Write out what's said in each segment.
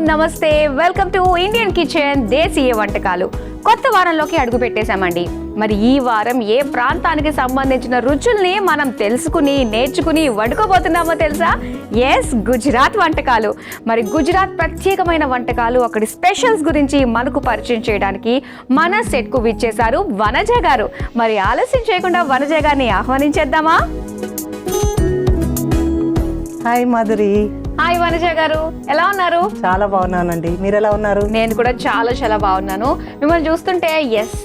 నమస్తే, welcome to Indian kitchen దేశీయ వంటకాలు. కొత్త వారంలోకి అడుగు పెట్టేశామండి. మరి ఈ వారం ఏ ప్రాంతానికి సంబంధించిన రుచుల్ని మనం తెలుసుకుని నేర్చుకుని వండుకోబోతున్నామో తెలుసా? ఎస్, గుజరాత్ వంటకాలు. మరి గుజరాత్ ప్రత్యేకమైన వంటకాలు, అక్కడి స్పెషల్స్ గురించి మనకు పరిచయం చేయడానికి మన సెట్కు విచ్చేశారు వనజ గారు. మరి ఆలస్యం చేయకుండా వనజ గారిని ఆహ్వానించేద్దామా? హాయ్ మాధురి. హాయ్ వనజ గారు, ఎలా ఉన్నారు? చాలా బాగున్నానండి, మీరు ఎలా ఉన్నారు? నేను కూడా చాలా బాగున్నాను. మిమ్మల్ని చూస్తుంటే ఎస్,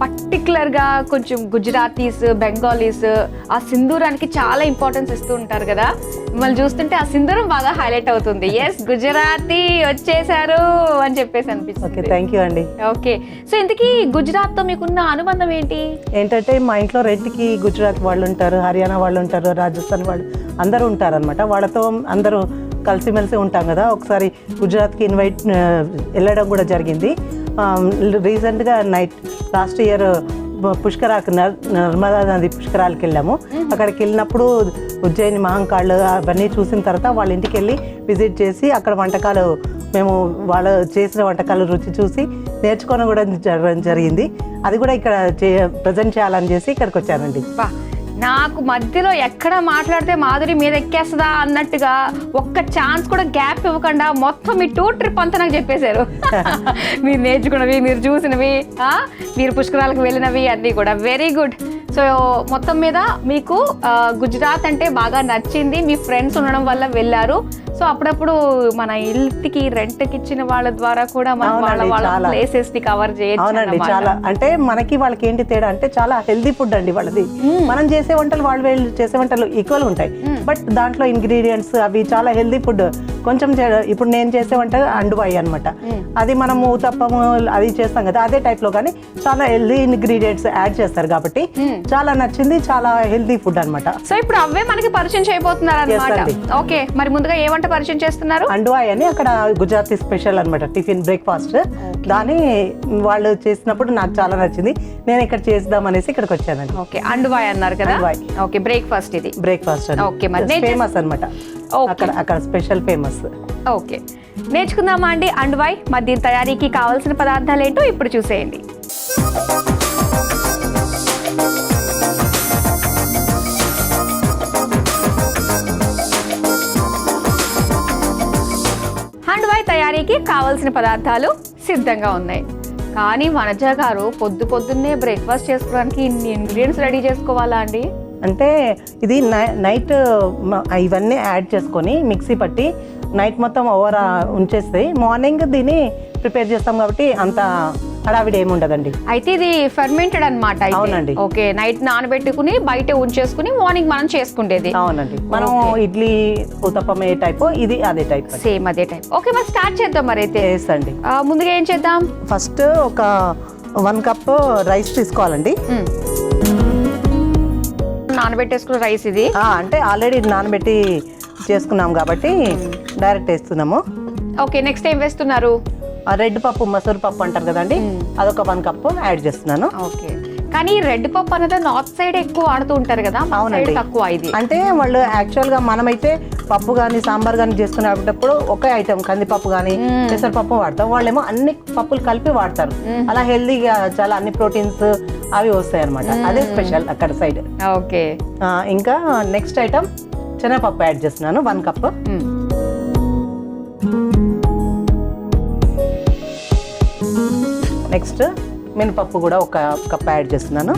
పర్టికులర్గా కొంచెం గుజరాతీస్, బెంగాలీస్ ఆ సింధూరానికి చాలా ఇంపార్టెన్స్ ఇస్తూ ఉంటారు కదా. మిమ్మల్ని చూస్తుంటే ఆ సింధూరం బాగా హైలైట్ అవుతుంది. ఎస్, గుజరాతీ వచ్చేసారు అని చెప్పేసి అనిపిస్తుంది. ఓకే, థ్యాంక్ యూ అండి. ఓకే, సో ఇంతకీ గుజరాత్తో మీకున్న అనుబంధం ఏంటి? ఏంటంటే మా ఇంట్లో రెంట్కి గుజరాత్ వాళ్ళు ఉంటారు, హర్యానా వాళ్ళు ఉంటారు, రాజస్థాన్ వాళ్ళు అందరూ ఉంటారు అనమాట. వాళ్ళతో అందరూ కలిసిమెలిసి ఉంటాం కదా. ఒకసారి గుజరాత్కి వెళ్ళడం కూడా జరిగింది. రీసెంట్గా లాస్ట్ ఇయర్ పుష్కరాకు నర్మదా నది పుష్కరాలకు వెళ్ళాము. అక్కడికి వెళ్ళినప్పుడు ఉజ్జయిని, మహంకాళ్ అవన్నీ చూసిన తర్వాత వాళ్ళ ఇంటికి వెళ్ళి విజిట్ చేసి అక్కడ వంటకాలు మేము వాళ్ళు చేసిన వంటకాలు రుచి చూసి నేర్చుకోవడం కూడా జరిగింది. అది కూడా ఇక్కడ ప్రజెంట్ చేయాలని చేసి ఇక్కడికి వచ్చానండి. నాకు మధ్యలో ఎక్కడ మాట్లాడితే మాధురి మీద ఎక్కేస్తుందా అన్నట్టుగా ఒక్క ఛాన్స్ కూడా గ్యాప్ ఇవ్వకుండా మొత్తం మీ టూర్ ట్రిప్ అంతా నాకు చెప్పేశారు. మీరు నేర్చుకున్నవి, మీరు చూసినవి, మీరు పుష్కరాలకు వెళ్ళినవి అన్నీ కూడా వెరీ గుడ్. సో మొత్తం మీద మీకు గుజరాత్ అంటే బాగా నచ్చింది, మీ ఫ్రెండ్స్ ఉండడం వల్ల వెళ్ళారు. సో అప్పుడప్పుడు మన ఇంటికి రెంట్కి ఇచ్చిన వాళ్ళ ద్వారా కూడా మనం వాళ్ళ ప్లేసెస్ ని కవర్ చేయొచ్చు. అవునండి, చాలా. అంటే మనకి వాళ్ళకి ఏంటి తేడా అంటే చాలా హెల్దీ ఫుడ్ అండి వాళ్ళది. మనం చేసే వంటలు వాళ్ళు చేసే వంటలు ఈక్వల్ ఉంటాయి, బట్ దాంట్లో ఇంగ్రీడియంట్స్ అవి చాలా హెల్దీ ఫుడ్. కొంచెం ఇప్పుడు నేను చేసే వంట అండువాయి అనమాట. అది మనము తప్పము అది చేస్తాం కదా, అదే టైప్ లో, కానీ చాలా హెల్దీ ఇంగ్రీడియంట్స్ యాడ్ చేస్తారు కాబట్టి చాలా నచ్చింది. చాలా హెల్దీ ఫుడ్ అనమాట. సో ఇప్పుడు అవే మనకి పరిచయం చేయబోతున్నారు అనమాట. ఓకే, మరి ముందుగా ఏ వంట పరిచయం చేస్తున్నారు? అండువాయి అని అక్కడ గుజరాతీ స్పెషల్ అనమాట, టిఫిన్ బ్రేక్ఫాస్ట్. దాన్ని వాళ్ళు చేసినప్పుడు నాకు చాలా నచ్చింది, నేను ఇక్కడ చేద్దాం అనేసి ఇక్కడికి వచ్చానండి. ఓకే, అండువాయి అన్నారు కదా. ఓకే, బ్రేక్ఫాస్ట్ ఇది బ్రేక్ఫాస్ట్. ఓకే, మరి ఫేమస్ అనమాట అక్కడ స్పెషల్ ఫేమస్. ఓకే, నేర్చుకుందామా అండి అండువాయి? మరి దీని తయారీకి కావాల్సిన పదార్థాలు ఏంటో ఇప్పుడు చూసేయండి. అండువాయి తయారీకి కావాల్సిన పదార్థాలు సిద్ధంగా ఉన్నాయి. కానీ వనజ గారు పొద్దున్నే బ్రేక్ఫాస్ట్ చేసుకోవడానికి ఇన్ని ఇంగ్రీడియంట్స్ రెడీ చేసుకోవాలా అండి? అంటే ఇది నైట్ ఇవన్నీ యాడ్ చేసుకొని మిక్సీ పట్టి నైట్ మొత్తం ఉంచేస్తే మార్నింగ్ దీన్ని ప్రిపేర్ చేస్తాం కాబట్టి అంత హడావిడి ఏమి ఉండదండి. అయితే ఇది ఫెర్మెంటెడ్ అనమాట. అవునండి. ఓకే, నైట్ నానబెట్టుకుని బయట ఉంచేసుకుని మార్నింగ్ మనం చేసుకుంటేది. అవునండి, మనం ఇడ్లీ ఉత్తప్పం ఏ టైప్, ఇది అదే టైప్, సేమ్ అదే టైప్. ఓకే, మరి స్టార్ట్ చేద్దాం. మరి అయితే అండి ముందుగా ఏం చేద్దాం? ఫస్ట్ ఒక 1 కప్ రైస్ తీసుకోవాలండి. నానబెట్టేసుకున్న రైస్ ఇది. అంటే ఆల్రెడీ నానబెట్టి చేసుకున్నాం కాబట్టి డైరెక్ట్ వేస్తున్నాము. ఓకే, నెక్స్ట్ ఏం వేస్తున్నారు? రెడ్ పప్పు, మసూర్ పప్పు అంటారు కదండి, అదొక 1 కప్పు యాడ్ చేస్తున్నాను. ఓకే, కానీ రెడ్ పప్పు అనేది నార్త్ సైడ్ ఎక్కువ వాడుతూ ఉంటారు కదా. అవునండి, తక్కువ ఇది. అంటే వాళ్ళు యాక్చువల్ గా మనమైతే పప్పు కానీ సాంబార్ కానీ చేసుకునేటప్పుడు ఒకే ఐటమ్ కందిపప్పు కానీ పెసరపప్పు వాడతాం, వాళ్ళేమో అన్ని పప్పులు కలిపి వాడతారు. అలా హెల్దీగా చాలా అన్ని ప్రోటీన్స్ అవి వస్తాయి అనమాట. అదే స్పెషల్ అక్కడ సైడ్. ఓకే, ఇంకా నెక్స్ట్ ఐటమ్ శనగపప్పు యాడ్ చేస్తున్నాను 1 కప్. నెక్స్ట్ మినపప్పు కూడా 1 కప్ యాడ్ చేస్తున్నాను.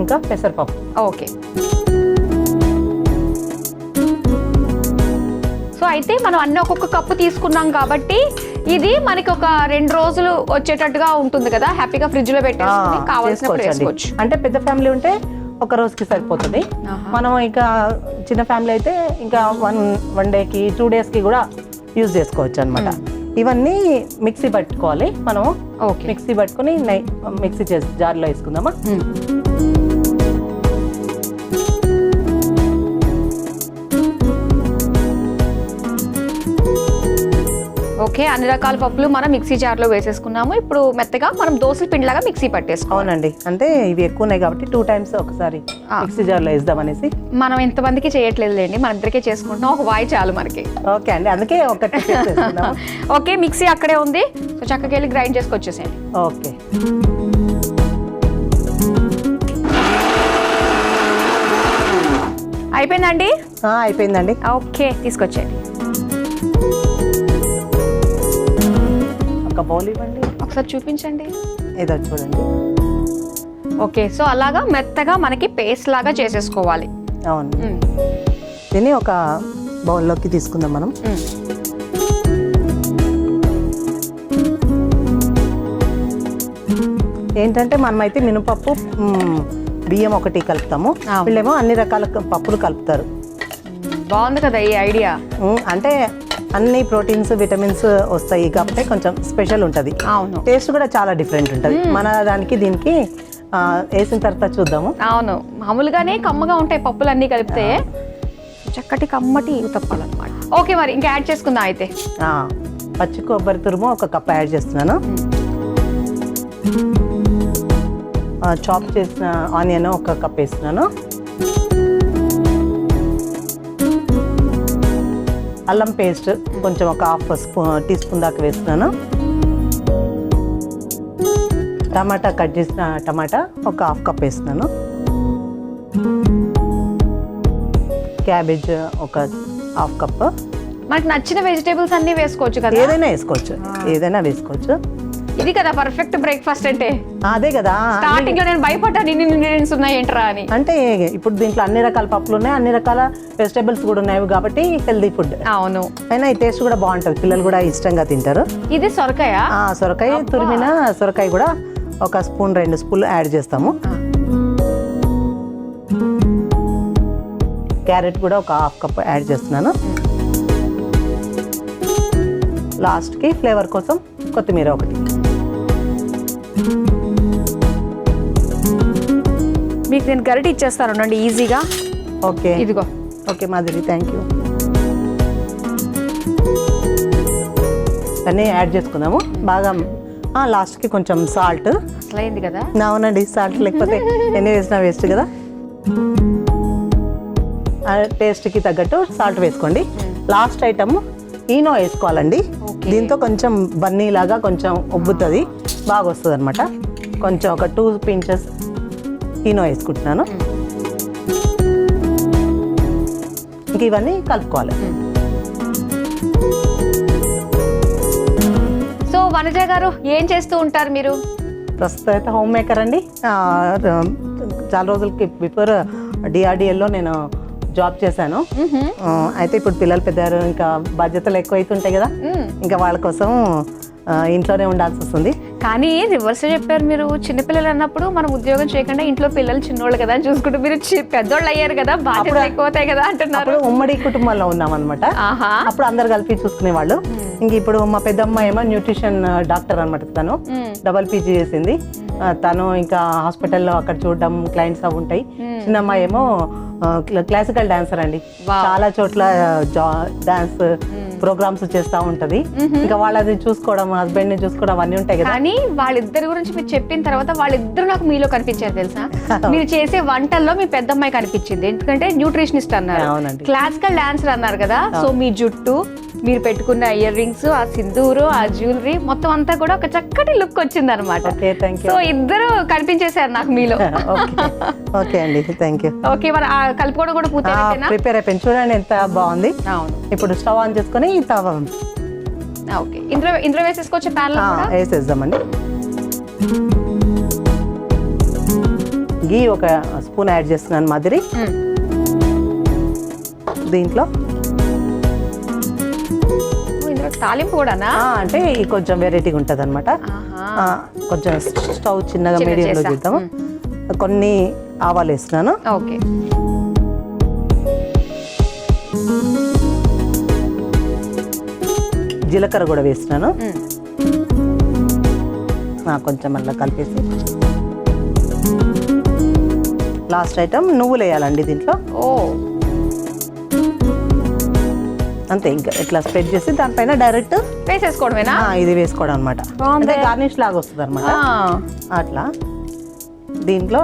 ఇంకా పెసరపప్పు. ఓకే, సో అయితే మనం అన్ని ఒక్కొక్క కప్పు తీసుకున్నాం కాబట్టి ఇది మనకి ఒక 2 రోజులు వచ్చేటట్టుగా ఉంటుంది కదా. హ్యాపీగా ఫ్రిడ్జ్ లో పెట్టేసుకుని కావాల్సినప్పుడు వేసుకోవచ్చు. అంటే పెద్ద ఫ్యామిలీ ఉంటే ఒక రోజుకి సరిపోతుంది. మనం ఇంకా చిన్న ఫ్యామిలీ అయితే ఇంకా 1 డేకి 2 డేస్కి కూడా యూజ్ చేసుకోవచ్చు అనమాట. ఇవన్నీ మిక్సీ పట్టుకోవాలి మనము. మిక్సీ పట్టుకుని మిక్సీ చేసి జార్లో వేసుకుందామా. ఓకే, అన్ని రకాల పప్పులు మనం మిక్సీ జార్లో వేసేసుకున్నాము. ఇప్పుడు మెత్తగా మనం దోసల పిండిలాగా మిక్సీ పట్టేసుకోవాలి. అవునండి, అంటే ఇవి ఎక్కువ ఉన్నాయి కాబట్టి 2 times ఒకసారి మిక్సీ జార్లో వేద్దాం అనేసి. మనం ఎంతమందికి చేయట్లేదులేండి, మన ఇద్దరికే చేసుకుంటున్నాం, ఒక వాయి చాలు మనకి. ఓకే అండి, అందుకే ఒకటి చేసుకుందాం. ఓకే, మిక్సీ అక్కడే ఉంది, సో చక్కగా వెళ్ళి గ్రైండ్ చేసుకొచ్చేసేయండి. ఓకే, అయిపోయిందండి? అయిపోయిందండి. ఓకే, తీసుకొచ్చేయండి. ఒక బౌల్ ఇవ్వండి, ఒకసారి చూపించండి. ఏదో చూడండి. ఓకే, సో అలాగా మెత్తగా మనకి పేస్ట్ లాగా చేసేసుకోవాలి. అవును, దీన్ని ఒక బౌల్లోకి తీసుకుందాం మనం. ఏంటంటే మనమైతే మినపప్పు బియ్యం ఒకటి కలుపుతాము, వీళ్ళేమో అన్ని రకాల పప్పులు కలుపుతారు. బాగుంది కదా ఈ ఐడియా. అంటే అన్ని ప్రోటీన్స్ విటమిన్స్ వస్తాయి కాబట్టి కొంచెం స్పెషల్ ఉంటుంది. అవును, టేస్ట్ కూడా చాలా డిఫరెంట్ ఉంటుంది. మన దానికి దీనికి వేసిన తర్వాత చూద్దాము. అవును, మామూలుగానే కమ్మగా ఉంటాయి పప్పులు అన్నీ కలిపితే, చక్కటి కమ్మటి తప్పాలన్నమాట. ఓకే, మరి ఇంకా యాడ్ చేసుకుందాం అయితే. పచ్చి కొబ్బరి తురుము 1 కప్ యాడ్ చేస్తున్నాను. చాప్ చేసిన ఆనియన్ 1 కప్ వేస్తున్నాను. అల్లం పేస్ట్ కొంచెం ఒక 1/2 టీ స్పూన్ దాకా వేస్తున్నాను. టమాటా కట్ చేసిన టమాటా ఒక 1/2 కప్ వేస్తున్నాను. క్యాబేజ్ ఒక 1/2 కప్. మనకి నచ్చిన వెజిటేబుల్స్ అన్ని వేసుకోవచ్చు కదా? ఏదైనా వేసుకోవచ్చు, ఏదైనా వేసుకోవచ్చు. ఇది కదా పర్ఫెక్ట్ బ్రేక్ఫాస్ట్ అంటే. అదే కదా, స్టార్టింగ్ లో నేను భయపడ్డాను ఇన్ని ఇంగ్రీడియంట్స్ ఉన్నాయి ఏంట్రా అని. అంటే ఇప్పుడు దీంట్లో అన్ని రకాల పప్పులు ఉన్నాయి, అన్ని రకాల వెజిటేబుల్స్ కూడా ఉన్నాయి కాబట్టి హెల్దీ ఫుడ్. అవును, అయినా ఈ టేస్ట్ కూడా బాగుంటుంది, పిల్లలు కూడా ఇష్టంగా తింటారు. ఇది సొరకాయ. సొరకాయ తురిమిన సొరకాయ కూడా 1 స్పూన్ 2 స్పూన్లు యాడ్ చేస్తాము. క్యారెట్ కూడా ఒక 1/2 కప్ యాడ్ చేస్తున్నాను. లాస్ట్కి ఫ్లేవర్ కోసం కొత్తిమీర ఒకటి. మీకు నేను గరిటె ఇచ్చేస్తాను అండి ఈజీగా. ఓకే, ఇదిగో. Okay Madhuri, thank you. అన్నీ యాడ్ చేసుకుందాము బాగా. లాస్ట్కి కొంచెం సాల్ట్. అసలైంది కదా? అవునండి, సాల్ట్ లేకపోతే ఎన్ని వేసినా వేస్ట్ కదా. టేస్ట్కి తగ్గట్టు సాల్ట్ వేసుకోండి. లాస్ట్ ఐటమ్ ఈనో వేసుకోవాలండి. దీంతో కొంచెం బన్నీ లాగా కొంచెం ఉబ్బుతుంది, బాగా వస్తుంది అనమాట. కొంచెం ఒక 2 pinches ఈనో వేసుకుంటున్నాను. ఇంక ఇవన్నీ కలుపుకోవాలి. సో వనజ గారు ఏం చేస్తూ ఉంటారు మీరు? ప్రస్తుతం అయితే హోమ్ మేకర్ అండి. చాలా రోజులకి బిఫోర్ డిఆర్డిఎల్లో నేను జాబ్ చేశాను. అయితే ఇప్పుడు పిల్లలు పెద్దారు, ఇంకా బాధ్యతలు ఎక్కువ అవుతుంటాయి కదా, ఇంకా వాళ్ళ కోసం ఇంట్లోనే ఉండాల్సి వస్తుంది. కానీ రివర్స్ చెప్పారు మీరు. చిన్నపిల్లలు అన్నప్పుడు మనం ఉద్యోగం చేయకుండా ఇంట్లో పిల్లలు చిన్నోళ్ళు కదా అని చూసుకుంటూ మీరు పెద్దోళ్ళు అయ్యారు కదా, బాధ్యతలు ఎక్కువ అవుతాయి కదా అంటున్నారు. ఉమ్మడి కుటుంబంలో ఉన్నాం అనమాట. అప్పుడు అందరు కలిపి చూసుకునేవాళ్ళు. ఇంక ఇప్పుడు మా పెద్దమ్మ ఏమో న్యూట్రిషన్ డాక్టర్ అనమాట. తను డబల్ పీజీ చేసింది. తను ఇంకా హాస్పిటల్లో అక్కడ చూడడం, క్లయింట్స్ అవి ఉంటాయి. చిన్నమ్మాయి ఏమో క్లాసికల్ డాన్సర్ అండి. చాలా చోట్ల డాన్స్ ప్రోగ్రామ్స్ చేస్తూ ఉంటది. ఇంకా వాళ్ళది చూసుకోవడం, హస్బెండ్ ని చూసుకోవడం అవన్నీ ఉంటాయి కదా. కానీ వాళ్ళిద్దరి గురించి మీరు చెప్పిన తర్వాత వాళ్ళిద్దరు నాకు మీలో కనిపించారు తెలుసా. మీరు చేసే వంటల్లో మీ పెద్దమ్మాయి కనిపించింది, ఎందుకంటే న్యూట్రిషనిస్ట్ అన్నారు, క్లాసికల్ డాన్సర్ అన్నారు కదా. సో మీ జుట్టు, మీరు పెట్టుకున్న ఇయర్ రింగ్స్, ఆ సింధూరు, ఆ జ్యువెలరీ మొత్తం అంతా కూడా ఒక చక్కటి లుక్ వచ్చింది అనమాట. సో ఇద్దరు కనిపించేశారు నాకు మీలో. ఓకే అండి, థ్యాంక్ యూ. ఓకే, మరి కలుపుకోవడం కూడా పూర్తి ప్రిపేర్ అయిపోయింది. చూడండి ఎంత బాగుంది. అవును, ఇప్పుడు స్టవ్ ఆన్ చేసుకొని తవ ఓకే ఇందులో వేసేసుకోవచ్చు. ప్యాన్ వేసేద్దామండి. గీ 1 స్పూన్ యాడ్ చేస్తున్నాను మాదిరి. దీంట్లో తాలింపు కూడానా? అంటే కొంచెం వెరైటీగా ఉంటుంది అనమాట. కొంచెం స్టవ్ చిన్నగా మీడియంలో చేద్దాము. కొన్ని ఆవాలు వేస్తున్నాను. ఓకే, జీలకర్ర కూడా వేస్తున్నాను. కొంచెం మళ్ళీ కలిపేసి లాస్ట్ ఐటమ్ నువ్వులు వేయాలండి దీంట్లో. అంతే, ఇంకా ఇట్లా స్ప్రెడ్ చేసి దానిపైన డైరెక్ట్ వేసేసుకోవడమేనా? ఇది వేసుకోవడం అనమాట. అంటే గార్నిష్ లాగా వస్తుంది అనమాట. అట్లా దీంట్లో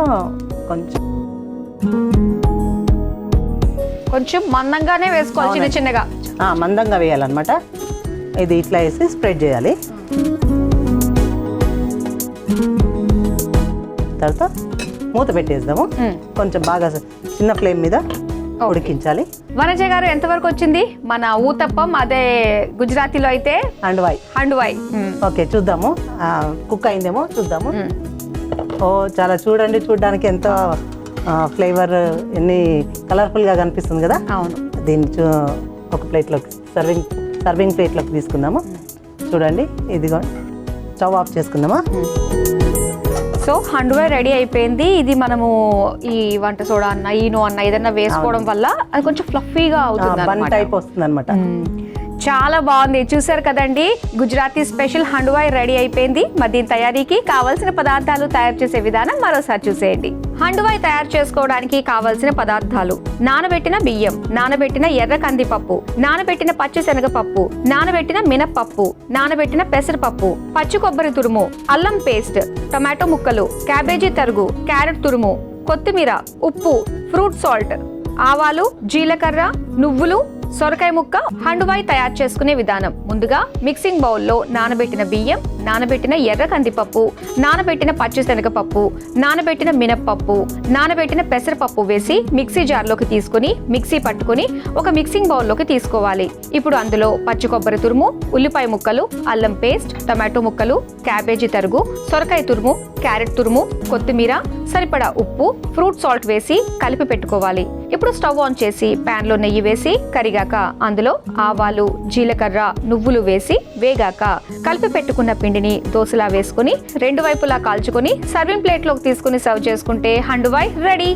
కొంచెం మందంగానే వేసుకోవాలి, చిన్న చిన్నగా మందంగా వేయాలన్నమాట. ఇది ఇట్లా వేసి స్ప్రెడ్ చేయాలి. తర్వాత మూత పెట్టేద్దాము. కొంచెం బాగా చిన్న ఫ్లేమ్ మీద ఉడికించాలి. వనజ గారు ఎంతవరకు వచ్చింది మన ఊతప్పం? అదే గుజరాతీలో అయితే హండ్వాయ్. ఓకే, చూద్దాము కుక్ అయిందేమో చూద్దాము. ఓ చాలా చూడడానికి ఎంతో ఫ్లేవర్ ఎన్ని కలర్ఫుల్గా కనిపిస్తుంది కదా. అవును. దీన్ని ఒక ప్లేట్లోకి సర్వింగ్ ప్లేట్లోకి తీసుకుందాము. చూడండి, ఇదిగో స్టవ్ ఆఫ్ చేసుకుందామా. సో హండ్వాయ్ రెడీ అయిపోయింది. ఇది మనము ఈ వంట సోడా అన్న ఈనో అన్న ఏదన్నా వేసుకోవడం వల్ల అది కొంచెం ఫ్లఫీగా అవుతుంది, బన్ టైప్ వస్తుంది అనమాట. చాలా బాగుంది. చూసారు కదండి, గుజరాతీ స్పెషల్ హండ్వాయ్ రెడీ అయిపోయింది. మరి దీని తయారీకి కావాల్సిన పదార్థాలు తయారు చేసే విధానం మరోసారి చూసేయండి. హండ్వాయ్ తయారు చేసుకోవడానికి కావాల్సిన పదార్థాలు: నానబెట్టిన బియ్యం, నానబెట్టిన ఎర్ర కందిపప్పు, నానబెట్టిన పచ్చిశనగపప్పు, నానబెట్టిన మినప్పప్పు, నానబెట్టిన పెసరపప్పు, పచ్చి కొబ్బరి తురుము, అల్లం పేస్ట్, టొమాటో ముక్కలు, క్యాబేజీ తరుగు, క్యారెట్ తురుము, కొత్తిమీర, ఉప్పు, ఫ్రూట్ సాల్ట్, ఆవాలు, జీలకర్ర, నువ్వులు, సొరకాయ ముక్క. హండ్వాయ్ తయారు చేసుకునే విధానం: ముందుగా మిక్సింగ్ బౌల్లో నానబెట్టిన బియ్యం, నానబెట్టిన ఎర్ర కందిపప్పు, నానబెట్టిన పచ్చిశనగపప్పు, నానబెట్టిన మినప్పప్పు, నానబెట్టిన పెసరపప్పు వేసి మిక్సీ జార్లోకి తీసుకుని మిక్సీ పట్టుకుని ఒక మిక్సింగ్ బౌల్లోకి తీసుకోవాలి. ఇప్పుడు అందులో పచ్చి కొబ్బరి తురుము, ఉల్లిపాయ ముక్కలు, అల్లం పేస్ట్, టమాటో ముక్కలు, క్యాబేజీ తరుగు, సొరకాయ తురుము, క్యారెట్ తురుము, కొత్తిమీర, సరిపడా ఉప్పు, ఫ్రూట్ సాల్ట్ వేసి కలిపి పెట్టుకోవాలి. ఇప్పుడు స్టవ్ ఆన్ చేసి ప్యాన్ లో నెయ్యి వేసి కరిగాక అందులో ఆవాలు, జీలకర్ర, నువ్వులు వేసి వేగాక కలిపి పెట్టుకున్న పిండిని దోసలా వేసుకుని రెండు వైపులా కాల్చుకొని సర్వింగ్ ప్లేట్ లోకి తీసుకుని సర్వ్ చేసుకుంటే హండ్వాయ్ రెడీ.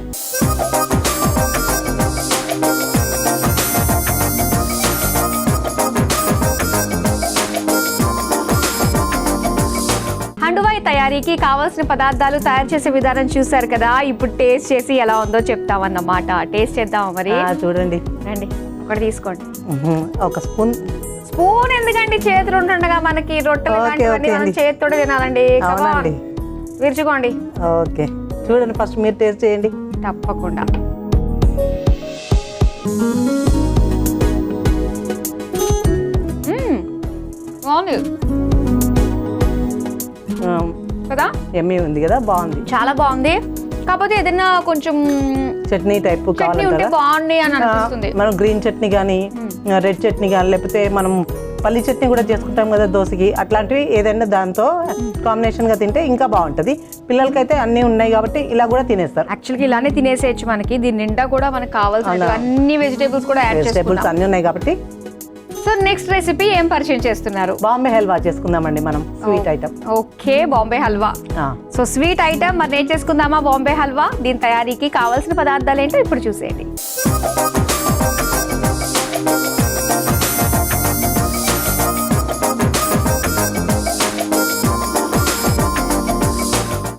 హండ్వాయ్ తయారీకి కావాల్సిన పదార్థాలు తయారు చేసే విధానం చూసారు కదా. ఇప్పుడు టేస్ట్ చేసి ఎలా ఉందో చెప్తామన్నమాట. టేస్ట్ చేద్దామా మరి? చూడండి, రండి ఒకటి తీసుకోండి. ఒక స్పూన్ ఎందుకండి, చేతులు ఉంటుండగా మనకి రొట్టెలు చేతితో తినాలండి. విరుచుకోండి. ఓకే, చూడండి, ఫస్ట్ మీరు టేస్ట్ చేయండి. తప్పకుండా. బాగుంది కదా, ఎమ్మీ ఉంది కదా, బాగుంది, చాలా బాగుంది. కాకపోతే ఏదైనా కొంచెం చట్నీ టైప్ కావాలంటే బాగుంది అని అనిపిస్తుంది. మనం గ్రీన్ చట్నీ కానీ రెడ్ చట్నీ కానీ లేకపోతే మనం పల్లి చట్నీ కూడా చేసుకుంటాం కదా దోశకి, అట్లాంటివి ఏదైనా దాంతో కాంబినేషన్ గా తింటే ఇంకా బాగుంటది. పిల్లలకైతే అన్ని ఉన్నాయి కాబట్టి ఇలా కూడా తినేస్తారు. యాక్చువల్గా ఇలానే తినేసేయచ్చు. మనకి దీని నిండా కూడా మనకు కావాల్సిన అన్ని వెజిటేబుల్స్ కూడా యాడ్ వెజిటేబుల్స్ అన్ని ఉన్నాయి కాబట్టి. సో నెక్స్ట్ రెసిపీ ఏం పరిచయం చేస్తున్నారు? బాంబే హల్వా చేసుకుందామండి మనం, sweet item. Okay, Bombay halwa. So sweet item మరి నేను చేసుకుందామా బాంబే హల్వా? దీని తయారీకి కావాల్సిన పదార్థాలు ఏంటో ఇప్పుడు చూసేయండి.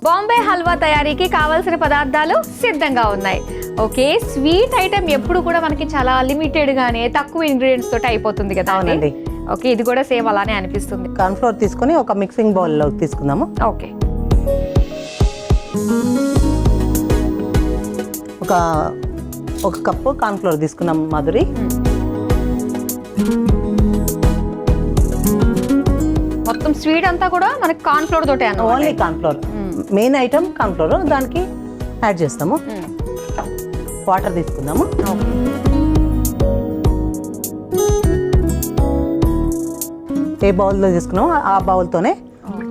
బాంబే హల్వా తయారీకి కావాల్సిన పదార్థాలు సిద్ధంగా ఉన్నాయి. ఓకే, స్వీట్ ఐటమ్ ఎప్పుడు కూడా మనకి చాలా లిమిటెడ్ గానే తక్కువ ఇంగ్రీడియంట్స్ తోటి అయిపోతుంది కదా. అవునండి. ఓకే, ఇది కూడా సేమ్ అలానే అనిపిస్తుంది. కార్న్ ఫ్లోర్ తీసుకొని ఒక మిక్సింగ్ బౌల్ లో తీసుకుందాము. ఓకే, ఒక కప్పు కార్న్ ఫ్లోర్ తీసుకున్నాం మాధురి. మొత్తం స్వీట్ అంతా కూడా మనకి కార్న్ ఫ్లోర్ తోటే అన్నమాట. Only corn flour, main item corn flour. దానికి యాడ్ చేస్తాము. వాటర్ తీసుకుందాము. ఏ బౌల్లో తీసుకున్నామో ఆ బౌల్తోనే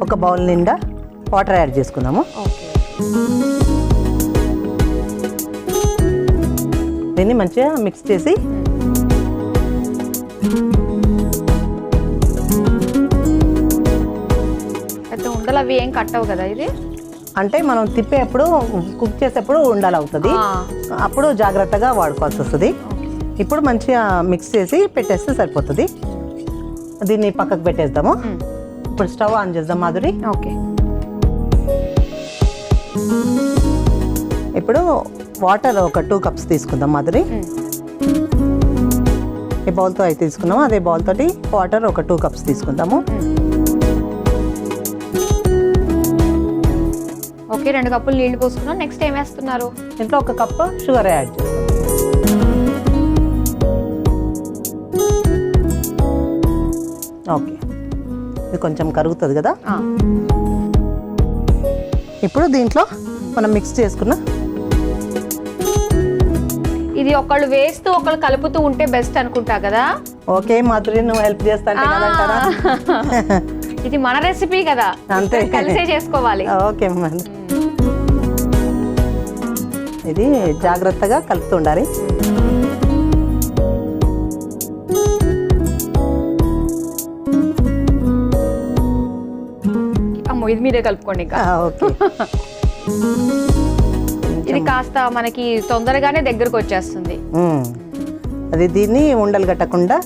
ఒక బౌల్ నిండా వాటర్ యాడ్ చేసుకుందాము. దీన్ని మంచిగా మిక్స్ చేసి ఉండలు అవి ఏం కట్టవు కదా. ఇది అంటే మనం తిప్పేప్పుడు కుక్ చేసేప్పుడు ఉండాలవుతుంది, అప్పుడు జాగ్రత్తగా వాడుకోవాల్సి వస్తుంది. ఇప్పుడు మంచిగా మిక్స్ చేసి పెట్టేస్తే సరిపోతుంది. దీన్ని పక్కకు పెట్టేద్దాము. ఇప్పుడు స్టవ్ ఆన్ చేద్దాం మాధురి. ఓకే, ఇప్పుడు వాటర్ ఒక 2 కప్స్ తీసుకుందాం మాధురి. ఏ బౌల్తో అయితే తీసుకున్నామో అదే బౌల్ తోటి వాటర్ ఒక 2 కప్స్ తీసుకుందాము. ఓకే, 2 కప్పులు నీళ్లు పోసుకున్నాం. నెక్స్ట్ ఏం వేస్తున్నారు? ఇంట్లో 1 కప్ షుగర్ యాడ్ చేస్తాం. ఓకే, ఇది కొంచెం కరుగుతుంది కదా. ఇప్పుడు దీంట్లో మనం మిక్స్ చేసుకున్న ఇది ఒకళ్ళు వేస్తూ ఒకళ్ళు కలుపుతూ ఉంటే బెస్ట్ అనుకుంటా కదా. ఓకే మాధురి, నువ్వు హెల్ప్ చేస్తాను కదంటారా? ఇది మన రెసిపీ కదా, అంతే, కలిసే చేసుకోవాలి. ఓకే మేడం, ఇది జాగ్రత్తగా కలుపుతుండాలి. అమ్మో, ఇది మీరే కలుపుకోండి ఇంకా. ఓకే, ఇది కాస్త మనకి తొందరగానే దగ్గరకు వచ్చేస్తుంది. అది దీన్ని ఉండలు కట్టకుండా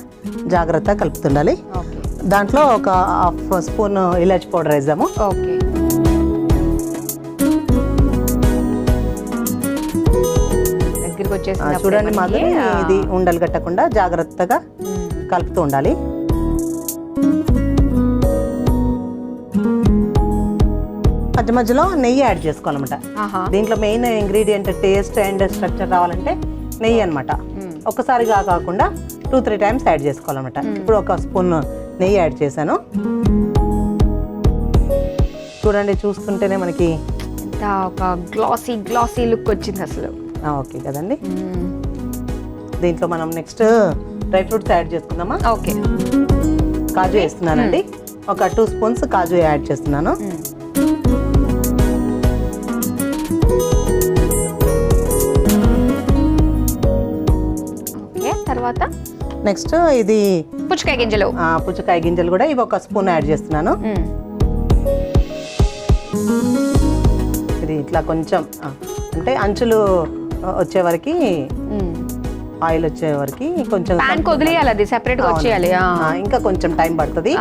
జాగ్రత్తగా కలుపుతుండాలి. దాంట్లో ఒక 1/2 స్పూన్ ఇలాచి పౌడర్ వేద్దాము. ఓకే, దగ్గరికి వచ్చేసి చూడండి మాధురి, ఇది ఉండలు కట్టకుండా జాగ్రత్తగా కలుపుతూ ఉండాలి. మధ్య మధ్యలో నెయ్యి యాడ్ చేసుకోవాలన్నమాట. దీంట్లో main ingredient taste and structure రావాలంటే నెయ్యి అనమాట. ఒక్కసారిగా కాకుండా 2-3 టైమ్స్ యాడ్ చేసుకోవాలన్నమాట. ఇప్పుడు 1 స్పూన్ నెయ్యి యాడ్ చేశాను. చూడండి, చూస్తుంటేనే మనకి ఒక గ్లాసీ లుక్ వచ్చింది అసలు. ఓకే కదండి. దీంట్లో మనం నెక్స్ట్ డ్రై ఫ్రూట్స్ యాడ్ చేసుకుందామా? ఓకే, కాజు వేస్తున్నానండి. ఒక 2 స్పూన్స్ కాజు యాడ్ చేస్తున్నాను. తర్వాత నెక్స్ట్ ఇది పుచ్చకాయ గింజలు కూడా ఇవి 1 స్పూన్ యాడ్ చేస్తున్నాను. ఇది ఇట్లా కొంచెం అంటే అంచులు వచ్చే వరకు, ఆయిల్ వచ్చే వరకు కొంచెం వదిలేయాలి, అది సెపరేట్ గా వచ్చేయాలి. ఇంకా కొంచెం టైం పడుతుంది.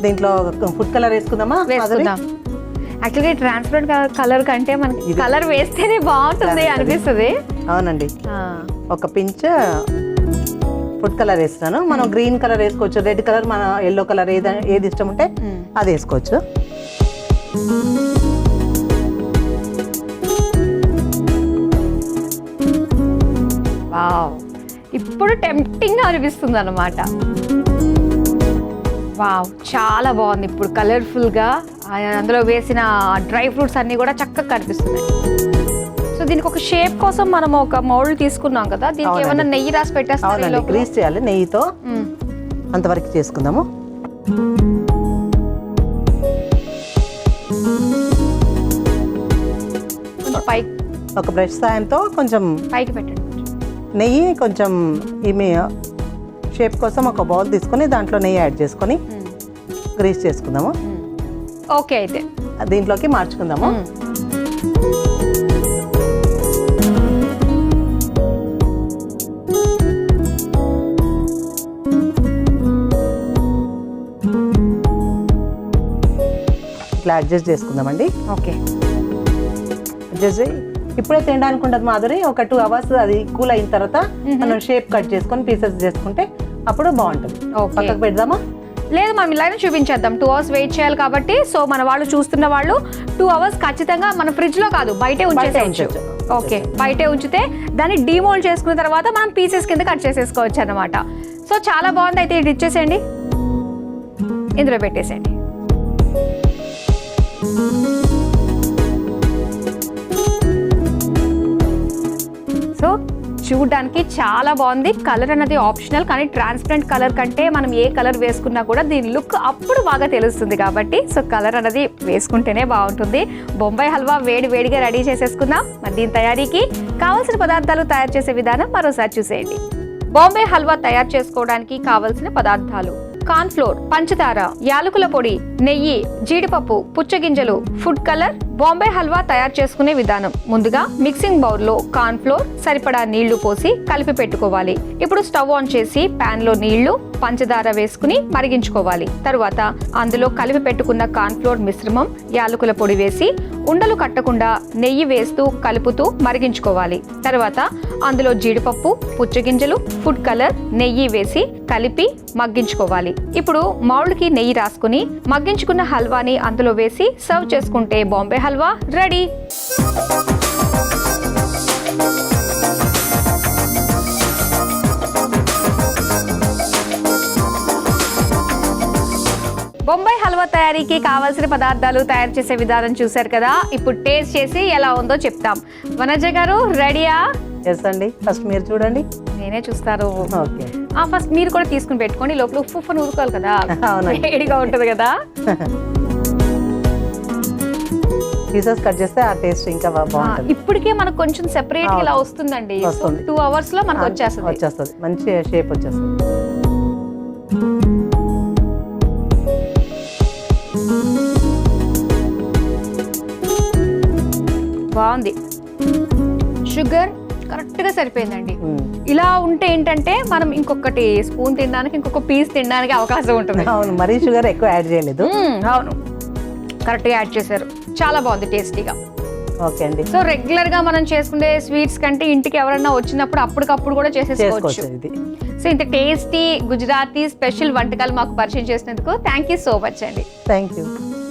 దీంట్లో ఫుడ్ కలర్ వేసుకుందామా? యాక్చువల్లీ ట్రాన్స్పరెంట్ కలర్ కంటే మనకి కలర్ వేస్తేనే బాగుంటుంది అనిపిస్తుంది. అవునండి, 1 పించ్ ఫుడ్ కలర్ వేస్తున్నాను. మనం గ్రీన్ కలర్ వేసుకోవచ్చు, రెడ్ కలర్, మన ఎల్లో కలర్ ఏది ఇష్టం ఉంటే అది వేసుకోవచ్చు. వావ్, ఇప్పుడు టెంప్టింగ్ గా అనిపిస్తుంది అన్నమాట. వావ్, చాలా బాగుంది. ఇప్పుడు కలర్ఫుల్ గా అందులో వేసిన డ్రై ఫ్రూట్స్ అన్ని కూడా చక్కగా కనిపిస్తున్నాయి. సో దీనికి ఒక షేప్ కోసం మనం ఒక మౌల్డ్ తీసుకున్నాం కదా, దీనికి ఏమైనా నెయ్యి రాసి పెట్టేస్తాం. గ్రీస్ చేయాలి నెయ్యితో, అంతవరకు చేసుకుందాము. ఒక బ్రష్ సాయంతో కొంచెం పైకి పెట్టండి. నెయ్యి కొంచెం ఈమె షేప్ కోసం ఒక బౌల్ తీసుకొని దాంట్లో నెయ్యి యాడ్ చేసుకొని గ్రీస్ చేసుకుందాము. ఓకే, అయితే దీంట్లోకి మార్చుకుందాము. ఇట్లా అడ్జస్ట్ చేసుకుందామండి. ఓకే, అడ్జస్ట్ ఇప్పుడే తినడానికి ఉండదు మాధురి. ఒక 2 అవర్స్ అది కూల్ అయిన తర్వాత మనం షేప్ కట్ చేసుకొని పీసెస్ చేసుకుంటే అప్పుడు బాగుంటుంది. పక్కకు పెడదామా? లేదు, మనం ఇలానే చూపించేద్దాం. 2 అవర్స్ వెయిట్ చేయాలి కాబట్టి. సో మన వాళ్ళు చూస్తున్న వాళ్ళు 2 అవర్స్ ఖచ్చితంగా మన ఫ్రిడ్జ్ లో కాదు, బయటే ఉంచేసేయచ్చు. ఓకే, బయటే ఉంచితే దాన్ని డీమోల్డ్ చేసుకున్న తర్వాత మనం పీసెస్ కింద కట్ చేసేసుకోవచ్చు అన్నమాట. సో చాలా బాగుంది. అయితే ఇది ఇచ్చేసేయండి, ఇందులో పెట్టేసేయండి. సో చూడడానికి చాలా బాగుంది. కలర్ అనేది ఆప్షనల్, కానీ ట్రాన్స్పరెంట్ కలర్ కంటే మనం ఏ కలర్ వేసుకున్నా కూడా దీని లుక్ అప్పుడు బాగా తెలుస్తుంది కాబట్టి సో కలర్ అనేది వేసుకుంటేనే బాగుంటుంది. బొంబాయి హల్వా వేడిగా రెడీ చేసేసుకుందాం. మరి దీని తయారీకి కావాల్సిన పదార్థాలు తయారు చేసే విధానం మరోసారి చూసేయండి. బాంబే హల్వా తయారు చేసుకోవడానికి కావలసిన పదార్థాలు: కార్న్ ఫ్లోర్, పంచదార, యాలకుల పొడి, నెయ్యి, జీడిపప్పు, పుచ్చగింజలు, ఫుడ్ కలర్. బాంబే హల్వా తయారు చేసుకునే విధానం: ముందుగా మిక్సింగ్ బౌల్ లో కార్న్ ఫ్లోర్, సరిపడా నీళ్లు పోసి కలిపి పెట్టుకోవాలి. ఇప్పుడు స్టవ్ ఆన్ చేసి పాన్ లో నీళ్లు, పంచదార వేసుకుని మరిగించుకోవాలి. తరువాత అందులో కలిపి పెట్టుకున్న కార్న్ ఫ్లోర్ మిశ్రమం, యాలకుల పొడి వేసి ఉండలు కట్టకుండా నెయ్యి వేస్తూ కలుపుతూ మరిగించుకోవాలి. తర్వాత అందులో జీడిపప్పు, పుచ్చగింజలు, ఫుడ్ కలర్, నెయ్యి వేసి కలిపి మగ్గించుకోవాలి. ఇప్పుడు మౌల్డ్కి నెయ్యి రాసుకుని మగ్గించుకున్న హల్వాని అందులో వేసి సర్వ్ చేసుకుంటే బాంబే హల్వా రెడీ. బొంబాయి హల్వా తయారీకి కావాల్సిన పదార్థాలు, తయారు చేసే విధానం చూశారు కదా. ఇప్పుడు టేస్ట్ చేసి ఎలా ఉందో చెప్తాం. వనజ గారు రెడీయా? ఎస్ అండి, ఫస్ట్ మీరు చూడండి. నేనే చూస్తారు. ఓకే, ఫస్ట్ మీరు కూడా తీసుకుని పెట్టుకోండి. లోపల ఉప్పు ఊరుకోవాలి కదా, అవునండి. వేడిగా ఉంటది కదా. పీసెస్ కట్ చేస్తే ఆ టేస్ట్ ఇంకా బాగుంటుంది. ఇప్పటికే మనకు కొంచెం సెపరేట్ ఇలా వస్తుందండి. 2 hours లో మనకు వచ్చేస్తుంది, మంచి షేప్ వచ్చేస్తుంది. బాగుంది. షుగర్ కరెక్ట్ గా సరిపోయిందండి. ఇలా ఉంటే ఏంటంటే మనం ఇంకొకటి స్పూన్ తినడానికి, ఇంకొక పీస్ తినడానికి అవకాశం ఉంటుంది. అవును, మరీ షుగర్ ఎక్కువ యాడ్ చేయలేదు. అవును, కరెక్ట్ గా యాడ్ చేశారు. చాలా బాగుంది, టేస్టీగా. ఓకే అండి. సో రెగ్యులర్ గా మనం చేసుకునే స్వీట్స్ కంటే ఇంటికి ఎవరైనా వచ్చినప్పుడు అప్పటికప్పుడు కూడా చేసేసుకోవచ్చు. సో ఇంత టేస్టీ గుజరాతీ స్పెషల్ వంటకాలు మాకు పరిచయం చేసినందుకు థ్యాంక్ యూ సో మచ్ అండి. Thank you.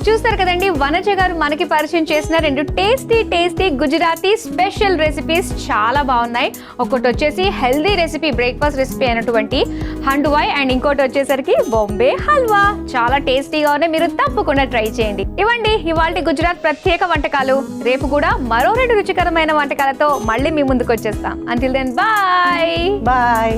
చూస్తారు కదండి, వనజ గారు మనకి పరిచయం చేసిన 2 టేస్టీ గుజరాతీ స్పెషల్ రెసిపీస్ చాలా బాగున్నాయి. ఒకటి వచ్చేసి హెల్దీ రెసిపీ, బ్రేక్ఫాస్ట్ రెసిపీ అయినటువంటి హండువాయ్, అండ్ ఇంకోటి వచ్చేసరికి బాంబే హల్వా. చాలా టేస్టీగా ఉన్నాయి, మీరు తప్పకుండా ట్రై చేయండి. ఇవ్వండి ఇవాల్టి గుజరాత్ ప్రత్యేక వంటకాలు. రేపు కూడా మరో 2 రుచికరమైన వంటకాలతో మళ్ళీ మీ ముందుకు వచ్చేస్తాం. Until then bye.